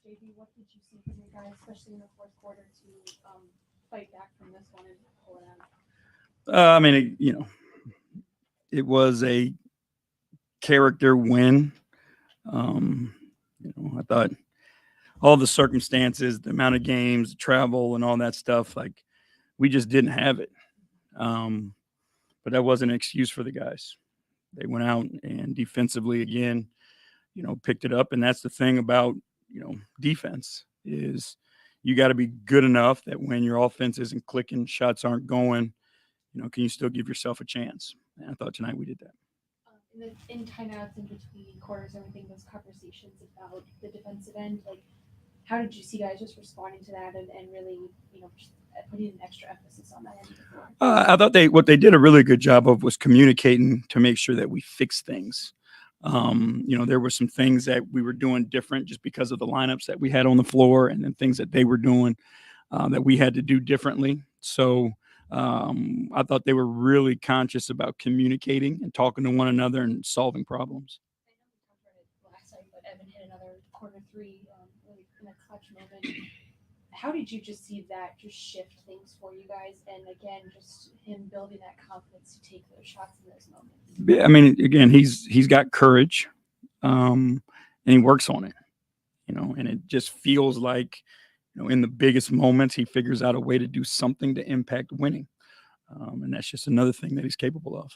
JB, what did you see from your guys, especially in the fourth quarter, to fight back from this one and pull it out? It was a character win. I thought all the circumstances, the amount of games, travel, and all that stuff, like we just didn't have it. But that wasn't an excuse for the guys. They went out and defensively again, picked it up. And that's the thing about, defense is you got to be good enough that when your offense isn't clicking, shots aren't going, can you still give yourself a chance? And I thought tonight we did that. In timeouts, in between quarters, everything, those conversations about the defensive end, like how did you see guys just responding to that and really, just putting an extra emphasis on that end of the floor? I thought what they did a really good job of was communicating to make sure that we fix things. There were some things that we were doing different just because of the lineups that we had on the floor, and then things that they were doing that we had to do differently. So I thought they were really conscious about communicating and talking to one another and solving problems. I know we talked about it last night, but Evan hit another quarter three really in a clutch moment. How did you just see that just shift things for you guys? And again, just him building that confidence to take those shots in those moments. Yeah, again, he's got courage, and he works on it, and it just feels like, in the biggest moments, he figures out a way to do something to impact winning. And that's just another thing that he's capable of.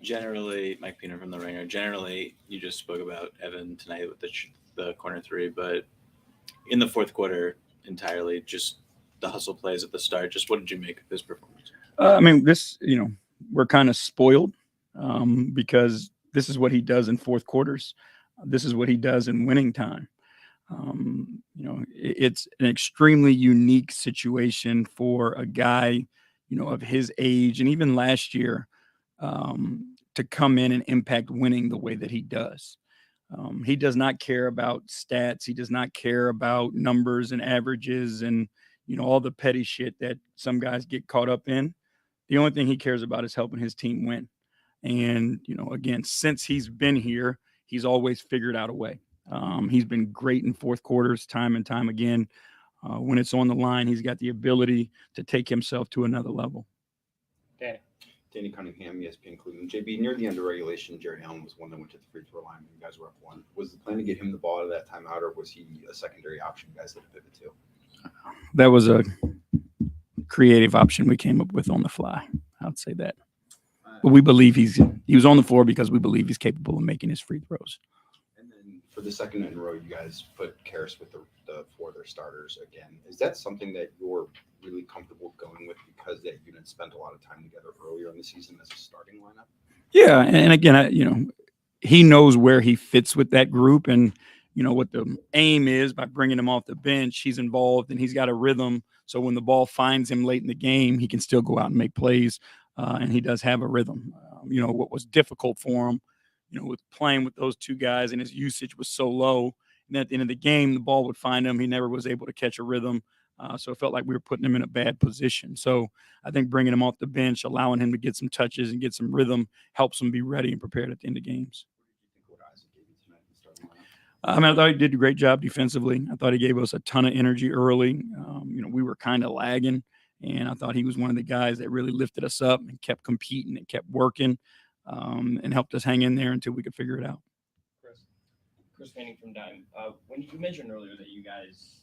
Generally, Mike Pina from The Ringer. Generally, you just spoke about Evan tonight with the corner three, but in the fourth quarter entirely, just the hustle plays at the start. Just what did you make of his performance? We're kind of spoiled because this is what he does in fourth quarters. This is what he does in winning time. It's an extremely unique situation for a guy, of his age and even last year to come in and impact winning the way that he does. He does not care about stats. He does not care about numbers and averages and, all the petty shit that some guys get caught up in. The only thing he cares about is helping his team win. And, again, since he's been here, he's always figured out a way. He's been great in fourth quarters time and time again. When it's on the line, he's got the ability to take himself to another level. Danny Cunningham, ESPN Cleveland. JB, near the end of regulation, Jared Allen was one that went to the free throw line when you guys were up one. Was the plan to get him the ball out of that timeout, or was he a secondary option you guys had to pivot to? That was a creative option we came up with on the fly. I'd say that. But we believe he was on the floor because we believe he's capable of making his free throws. And then for the second night in a row, you guys put Karras with the four of their starters again. Is that something that you're really comfortable going with because that unit spent a lot of time together earlier in the season as a starting lineup? Yeah, and again, he knows where he fits with that group, and what the aim is by bringing him off the bench. He's involved and he's got a rhythm. So when the ball finds him late in the game, he can still go out and make plays, and he does have a rhythm. What was difficult for him, with playing with those two guys, and his usage was so low. And at the end of the game, the ball would find him. He never was able to catch a rhythm. So it felt like we were putting him in a bad position. So I think bringing him off the bench, allowing him to get some touches and get some rhythm helps him be ready and prepared at the end of games. I thought he did a great job defensively. I thought he gave us a ton of energy early. We were kind of lagging, and I thought he was one of the guys that really lifted us up and kept competing and kept working and helped us hang in there until we could figure it out. Chris Fanning from Dime. When you mentioned earlier that you guys,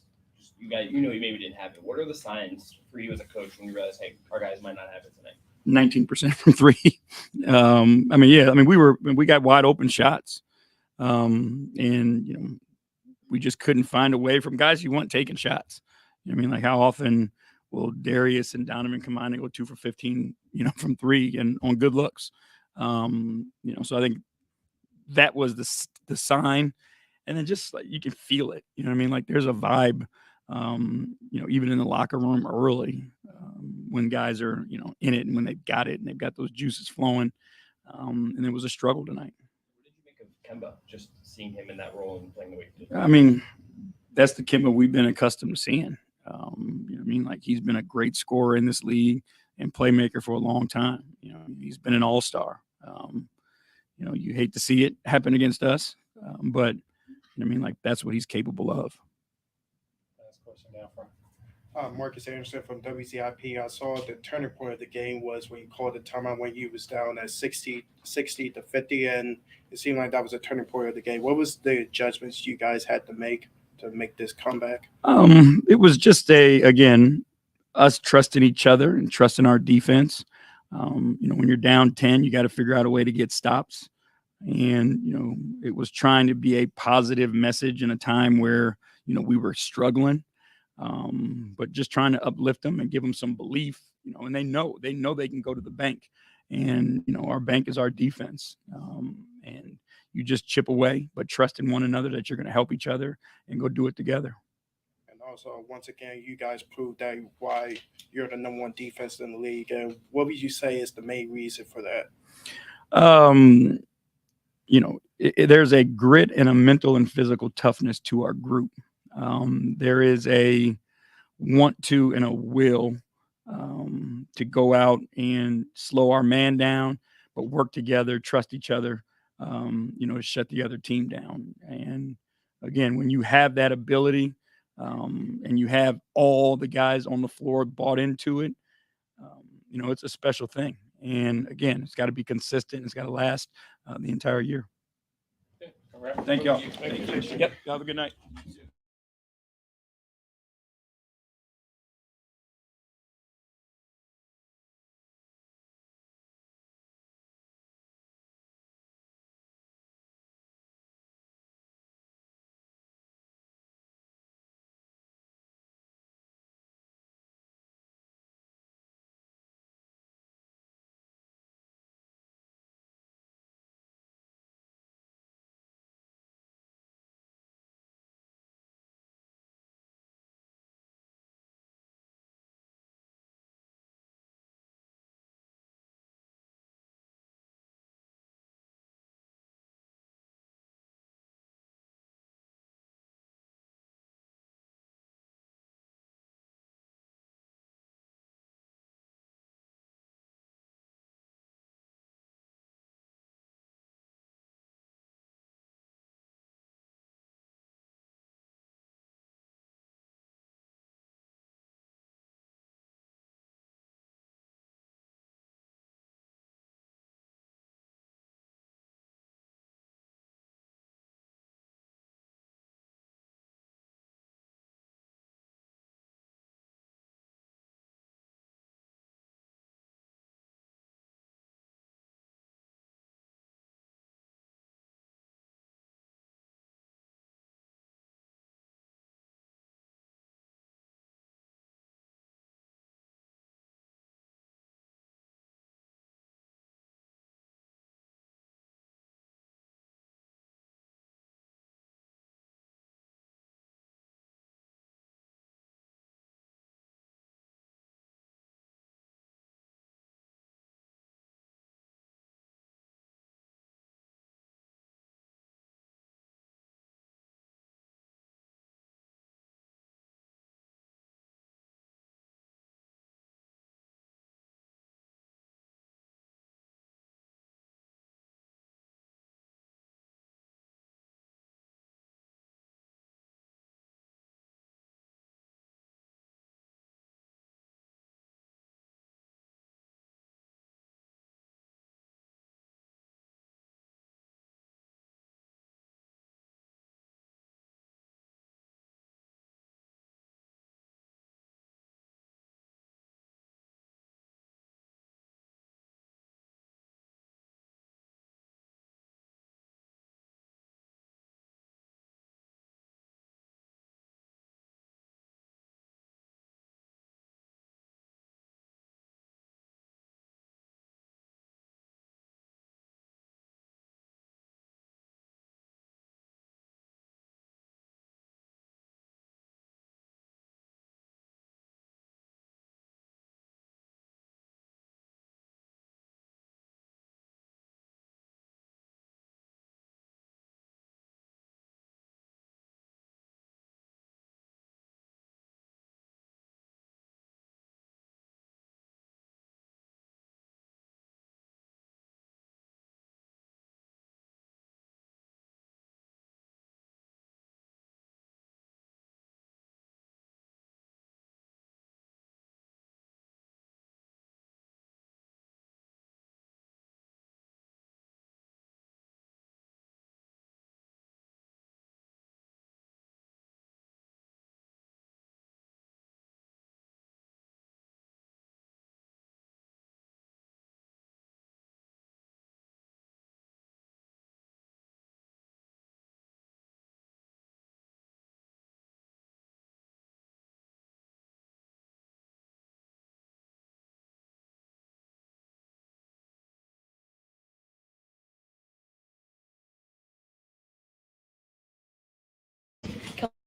you maybe didn't have it. What are the signs for you as a coach when you realize, hey, our guys might not have it tonight? 19% from three. We got wide open shots. We just couldn't find a way from guys you want taking shots. Like how often will Darius and Donovan combine to go 2 for 15, from three and on good looks. So I think that was the sign. And then just like you can feel it, like there's a vibe, even in the locker room early when guys are, in it and when they've got it and they've got those juices flowing. And it was a struggle tonight. What did you make of Kemba, just seeing him in that role and playing the way he did? That's the Kemba we've been accustomed to seeing. Like he's been a great scorer in this league and playmaker for a long time. He's been an all-star. You hate to see it happen against us, but I mean, like, that's what he's capable of. Last question now from Marcus Anderson from WCIP. I saw the turning point of the game was when you called the timeout when you was down at 60 to 50, and it seemed like that was a turning point of the game. What was the adjustments you guys had to make this comeback? It was just again, us trusting each other and trusting our defense. When you're down 10, you got to figure out a way to get stops. And, it was trying to be a positive message in a time where, we were struggling. But just trying to uplift them and give them some belief, and they know they can go to the bank, and, our bank is our defense. And you just chip away, but trust in one another that you're going to help each other and go do it together. And also, once again, you guys proved that why you're the number one defense in the league. And what would you say is the main reason for that? There's a grit and a mental and physical toughness to our group. There is a want to and a will to go out and slow our man down, but work together, trust each other, to shut the other team down. And again, when you have that ability, and you have all the guys on the floor bought into it, it's a special thing. And again, it's got to be consistent. It's got to last the entire year. Thank y'all. Thank you. Yep. Have a good night.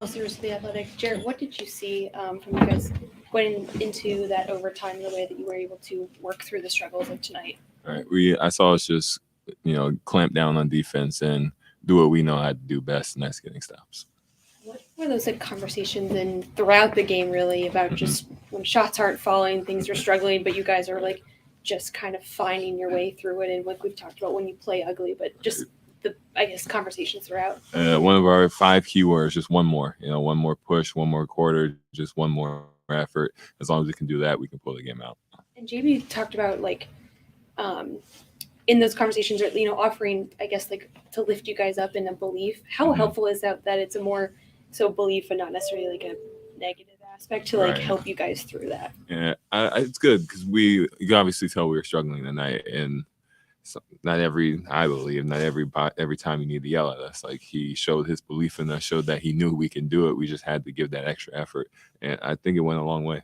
Listeners of the Athletic, Jared, what did you see from you guys going into that overtime, the way that you were able to work through the struggles of tonight? All right, I saw us just clamp down on defense and do what we know how to do best, and that's getting stops. What were those like conversations and throughout the game really about just when shots aren't falling, things are struggling, but you guys are like just kind of finding your way through it, and like we've talked about when you play ugly, but just the conversations throughout. One of our 5 key words, just one more. One more push, one more quarter, just one more effort. As long as we can do that, we can pull the game out. And JB talked about like in those conversations, offering, I guess, like to lift you guys up in a belief. How helpful is that it's a more so belief and not necessarily like a negative aspect to like help you guys through that? Yeah, it's good because you can obviously tell we were struggling tonight, and I believe not every time you need to yell at us. Like, he showed his belief in us, showed that he knew we can do it. We just had to give that extra effort, and I think it went a long way.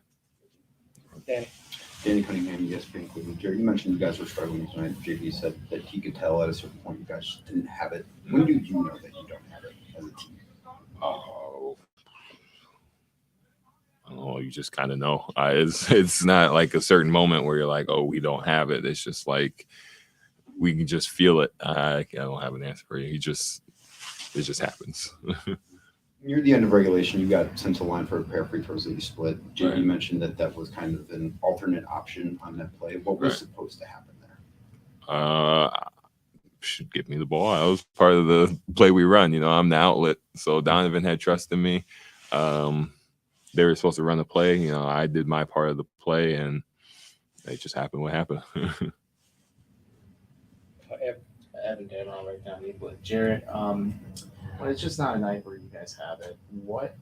Danny Cunningham, ESPN Cleveland. Jerry, you mentioned you guys were struggling tonight. JP said that he could tell at a certain point you guys didn't have it. When do you know that you don't have it as a team? Oh, I don't know. You just kind of know. It's not like a certain moment where you're like, oh, we don't have it. It's just like we can just feel it. I don't have an answer for you. It just happens. Near the end of regulation, you got sent to the line for a pair of free throws that you split. JP Right. mentioned that was kind of an alternate option on that play. What was supposed to happen there? Should give me the ball. I was part of the play we run. I'm the outlet. So Donovan had trust in me. They were supposed to run the play. I did my part of the play, and it just happened what happened. Evan did all right down me, but Jared, when it's just not a night where you guys have it, what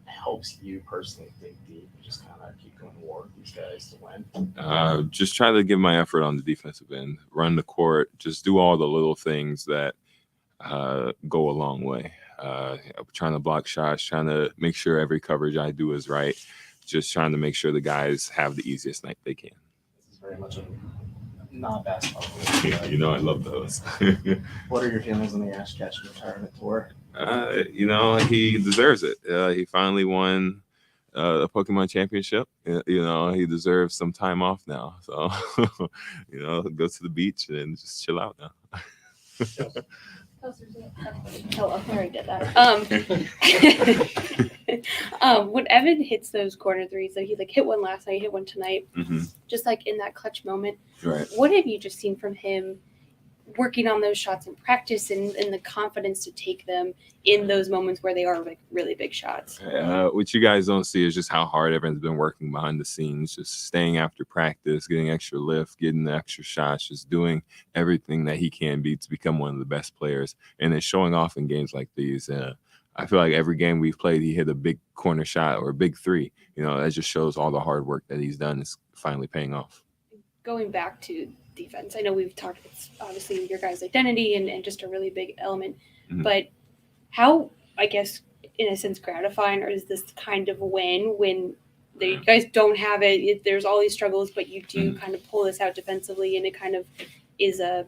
helps you personally dig deep and just kind of keep going to war with these guys to win? Just try to give my effort on the defensive end, run the court, just do all the little things that go a long way. Trying to block shots, trying to make sure every coverage I do is right, just trying to make sure the guys have the easiest night they can. This is very much a not basketball. I love those. What are your feelings on the Ash Ketchum retirement tour? He deserves it. He finally won a Pokemon championship. He deserves some time off now. So, go to the beach and just chill out now. Oh, I already did that. When Evan hits those corner threes, like he hit one last night, hit one tonight, just like in that clutch moment. Right. What have you just seen from him working on those shots in practice and the confidence to take them in those moments where they are like really big shots? What you guys don't see is just how hard everyone's been working behind the scenes, just staying after practice, getting extra lift, getting the extra shots, just doing everything that he can be to become one of the best players, and then showing off in games like these. I feel like every game we've played, he hit a big corner shot or a big three. That just shows all the hard work that he's done is finally paying off. Going back to defense, I know we've talked, it's obviously your guys' identity and just a really big element, but how, I guess, in a sense, gratifying, or is this kind of win when you guys don't have it, there's all these struggles, but you do kind of pull this out defensively, and it kind of is a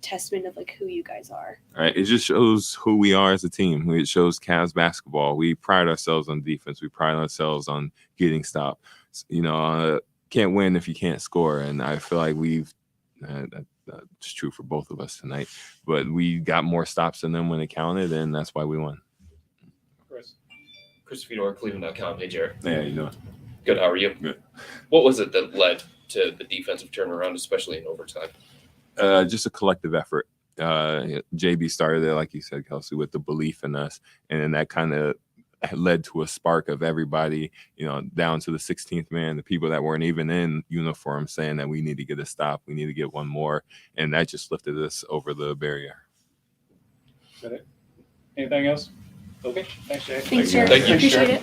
testament of like who you guys are. All right. It just shows who we are as a team. It shows Cavs basketball. We pride ourselves on defense. We pride ourselves on getting stopped. Can't win if you can't score. And I feel like that's true for both of us tonight. But we got more stops than them when it counted, and that's why we won. Chris Fedor, Cleveland.com. Hey, Jared. Yeah, you know. Good. How are you? Good. What was it that led to the defensive turnaround, especially in overtime? Just a collective effort. JB started it, like you said, Kelsey, with the belief in us, and then that kind of led to a spark of everybody, down to the 16th man, the people that weren't even in uniform, saying that we need to get a stop, we need to get one more, and that just lifted us over the barrier. Got it. Anything else? Okay. Thanks, Jay. Thanks, Jared. Thank you. Appreciate it.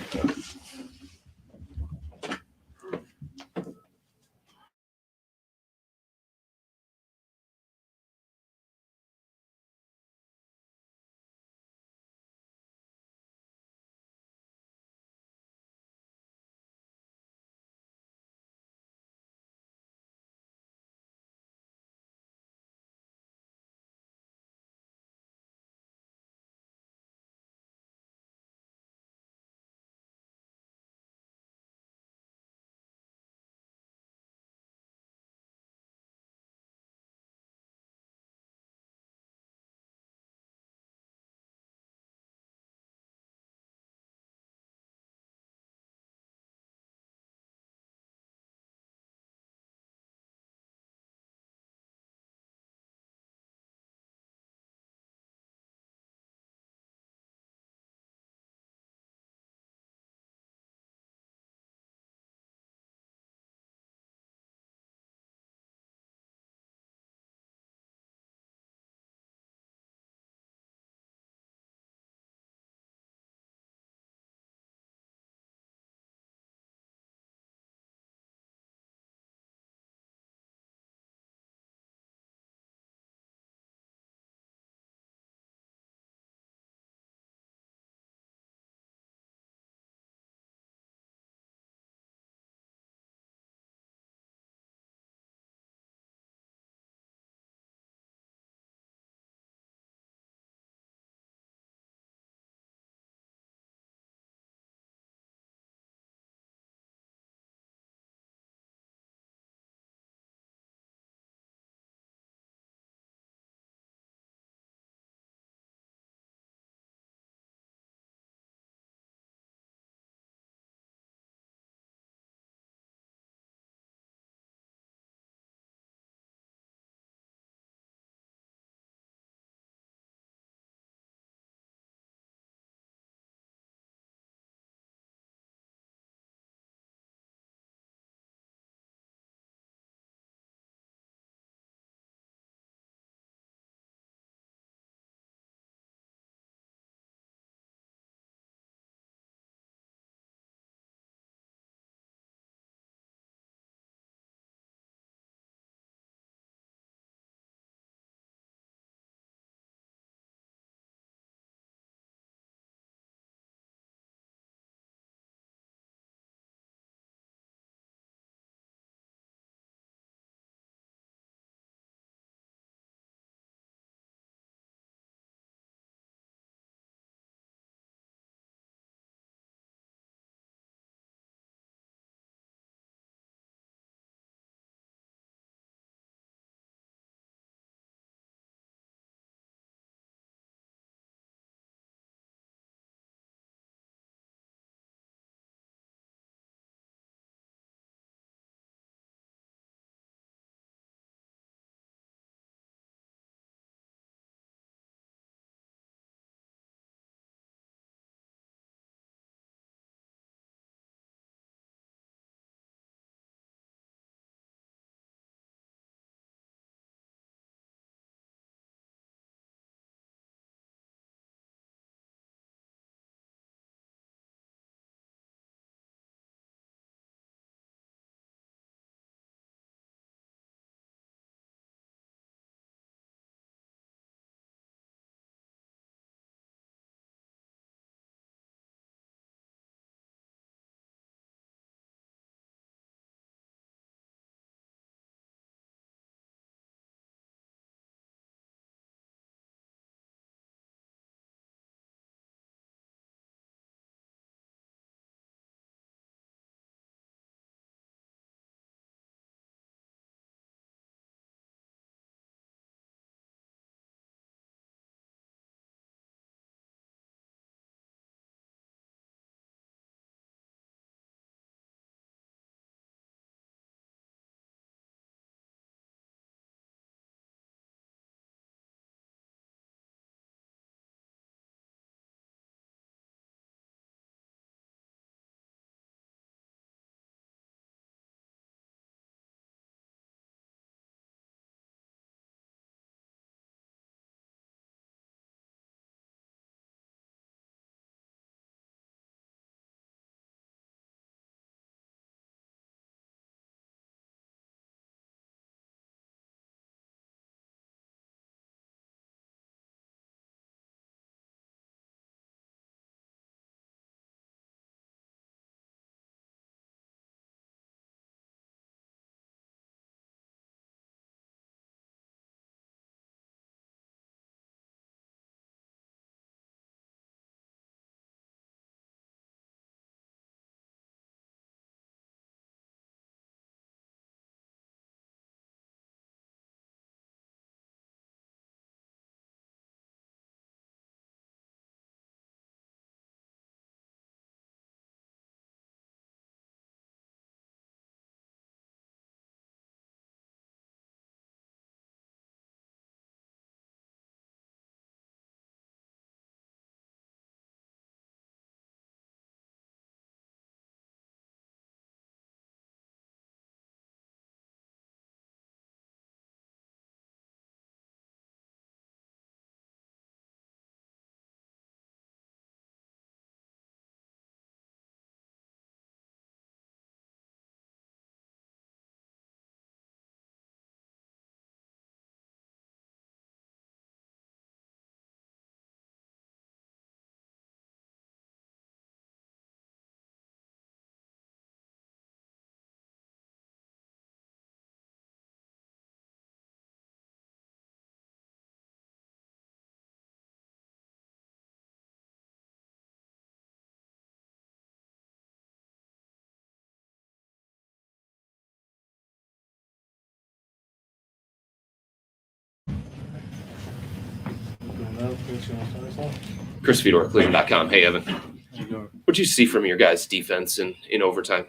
Chris Fedor, Cleveland.com. Hey, Evan. What did you see from your guys' defense in overtime?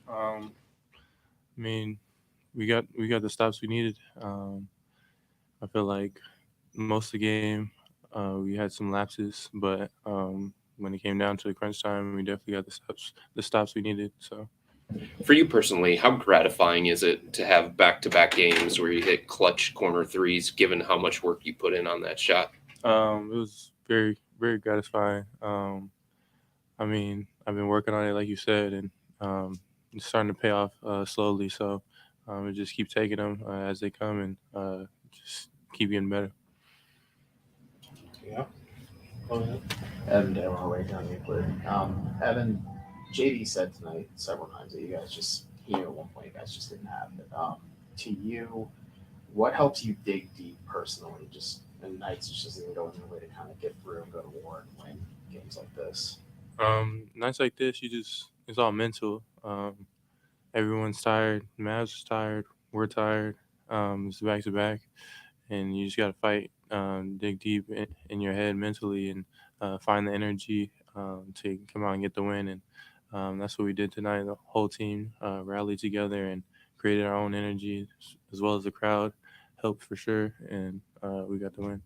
I mean, we got the stops we needed. I feel like most of the game we had some lapses, but when it came down to the crunch time, we definitely got the stops we needed. So. For you personally, how gratifying is it to have back-to-back games where you hit clutch corner threes, given how much work you put in on that shot? It was very, very gratifying. I mean, I've been working on it, like you said, and it's starting to pay off slowly. So we just keep taking them as they come and just keep getting better. Yeah. Evan Damar right down Euclid. Evan, JD said tonight several times that you guys just, at one point, you guys just didn't have it. To you, what helps you dig deep personally? Just in nights, it's just going your way to kind of get through and go to war and win games like this. Nights like this, it's all mental. Everyone's tired. Mavs is tired. We're tired. It's back to back, and you just got to fight, dig deep in your head mentally, and find the energy to come out and get the win. And that's what we did tonight. The whole team rallied together and created our own energy, as well as the crowd helped for sure, and we got the win.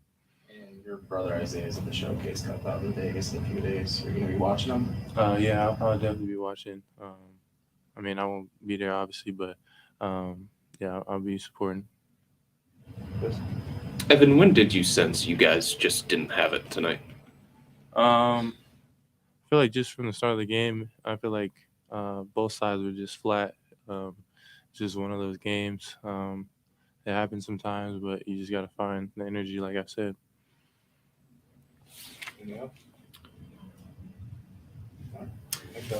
And your brother Isaiah is at the Showcase Cup out in Vegas in a few days. You're going to be watching him? Yeah, I'll definitely be watching. I mean, I won't be there, obviously, but yeah, I'll be supporting. Evan, when did you sense you guys just didn't have it tonight? I feel like just from the start of the game, I feel like both sides were just flat. Just one of those games. It happens sometimes, but you just got to find the energy, like I said. Yeah.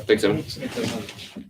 Thanks, Evan. Thanks, Evan.